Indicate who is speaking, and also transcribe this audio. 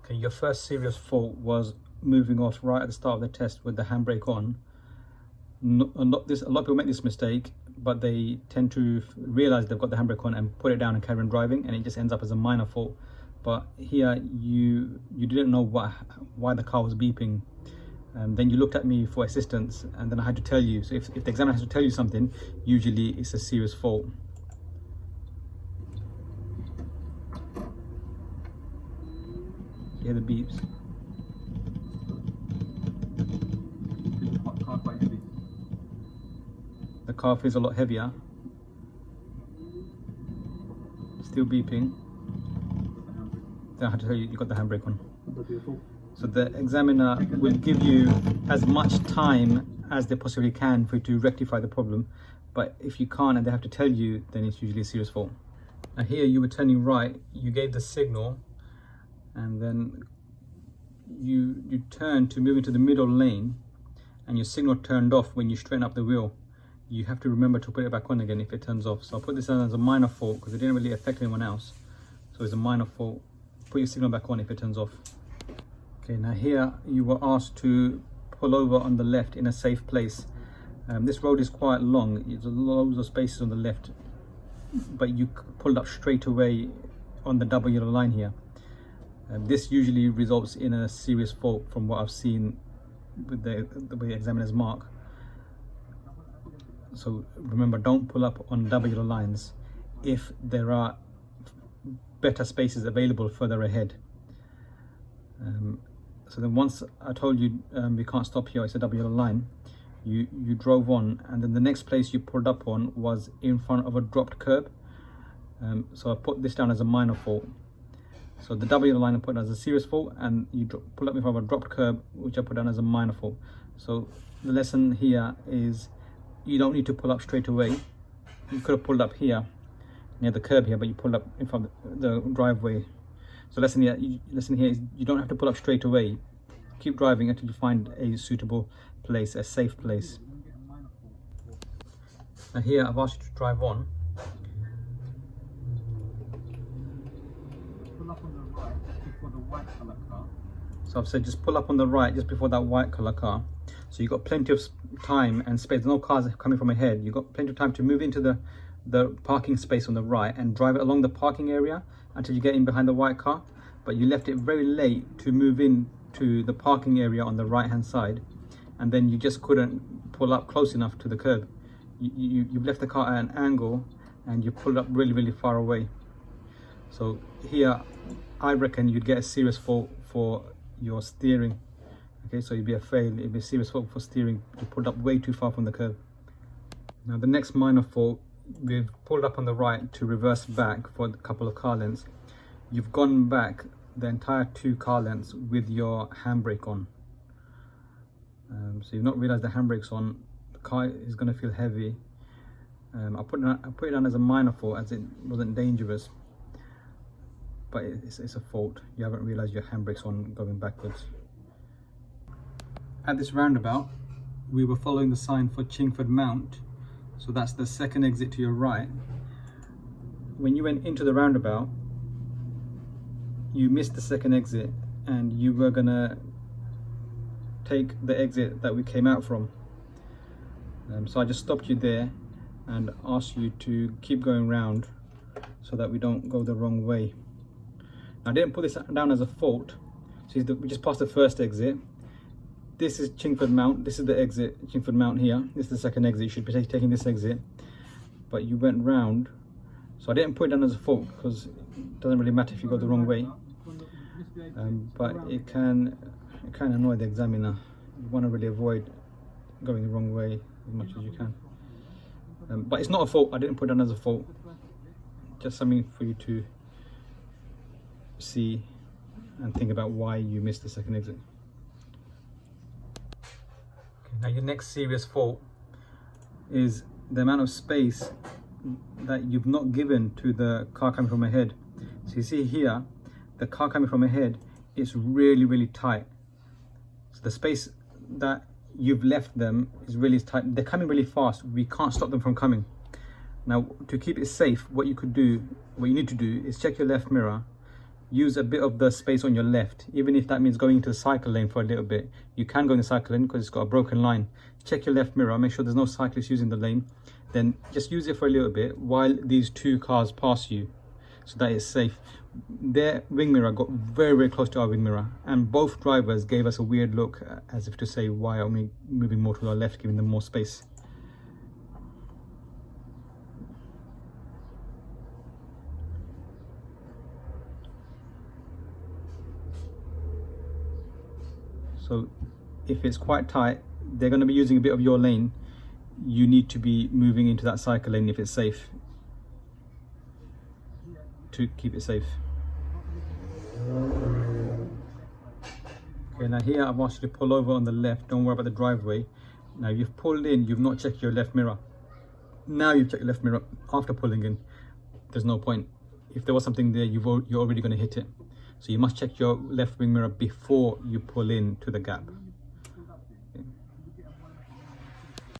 Speaker 1: Okay, your first serious fault was moving off right at the start of the test with the handbrake on. A lot of people make this mistake, but they tend to realize they've got the handbrake on and put it down and carry on driving, and it just ends up as a minor fault. But here you didn't know why the car was beeping, and then you looked at me for assistance, and then I had to tell you. So if the examiner has to tell you something, usually it's a serious fault. You hear the beeps. The car feels a lot heavier. Still beeping. Then I had to tell you, you got the handbrake on. So the examiner will give you as much time as they possibly can for you to rectify the problem. But if you can't and they have to tell you, then it's usually a serious fault. Now here you were turning right, you gave the signal, and then you turned to move into the middle lane, and your signal turned off when you straighten up the wheel. You have to remember to put it back on again if it turns off. So I'll put this down as a minor fault because it didn't really affect anyone else. So it's a minor fault. Put your signal back on if it turns off. Okay, now here you were asked to pull over on the left in a safe place. This road is quite long. There's loads of spaces on the left, but you pulled up straight away on the double yellow line here. This usually results in a serious fault from what I've seen with the way examiners mark. So remember, don't pull up on double yellow lines if there are better spaces available further ahead. So then once I told you we can't stop here, it's a double yellow line, you drove on, and then the next place you pulled up on was in front of a dropped curb. So I put this down as a minor fault. So the double yellow line I put down as a serious fault, and you pull up in front of a dropped curb, which I put down as a minor fault. So the lesson here is you don't need to pull up straight away. You could have pulled up here near the curb here, but you pulled up in front of the driveway. So lesson here is you don't have to pull up straight away. Keep driving until you find a suitable place, a safe place. Now here I've asked you to drive on. Pull up on the right just before the white colour car. So I've said just pull up on the right just before that white colour car. So you've got plenty of time and space. No cars coming from ahead. You've got plenty of time to move into the parking space on the right and drive it along the parking area until you get in behind the white car. But you left it very late to move in to the parking area on the right hand side, and then you just couldn't pull up close enough to the curb. You left the car at an angle and you pulled up really far away. So here I reckon you'd get a serious fault for your steering. Okay, so it'd be a fail, it'd be a serious fault for steering. You pulled up way too far from the curb. Now the next minor fault, we've pulled up on the right to reverse back for a couple of car lengths. You've gone back the entire 2 car lengths with your handbrake on. So you've not realized the handbrake's on. The car is going to feel heavy. I put it down as a minor fault as it wasn't dangerous, but it's a fault. You haven't realized your handbrake's on going backwards. At this roundabout, we were following the sign for Chingford Mount, so that's the second exit to your right. When you went into the roundabout, you missed the second exit and you were gonna take the exit that we came out from. So I just stopped you there and asked you to keep going round so that we don't go the wrong way. Now, I didn't put this down as a fault. So we just passed the first exit. This is Chingford Mount. This is the exit, Chingford Mount here. This is the second exit. You should be taking this exit, but you went round. So I didn't put it down as a fault because it doesn't really matter if you go the wrong way. But it can annoy the examiner. You want to really avoid going the wrong way as much as you can. But it's not a fault. I didn't put it down as a fault. Just something for you to see and think about why you missed the second exit. Now your next serious fault is the amount of space that you've not given to the car coming from ahead. So you see here, the car coming from ahead is really tight. So the space that you've left them is really tight. They're coming really fast. We can't stop them from coming. Now to keep it safe, what you need to do is check your left mirror, use a bit of the space on your left, even if that means going into the cycle lane for a little bit. You can go in the cycle lane because it's got a broken line. Check your left mirror, make sure there's no cyclists using the lane. Then just use it for a little bit while these two cars pass you, so that it's safe. Their wing mirror got very, very close to our wing mirror, and both drivers gave us a weird look as if to say, why are we moving more to our left, giving them more space. So if it's quite tight, they're going to be using a bit of your lane. You need to be moving into that cycle lane if it's safe, to keep it safe. Okay, now here I've asked you to pull over on the left. Don't worry about the driveway. Now you've pulled in, you've not checked your left mirror. Now you've checked your left mirror after pulling in. There's no point. If there was something there, you're already going to hit it. So you must check your left wing mirror before you pull in to the gap.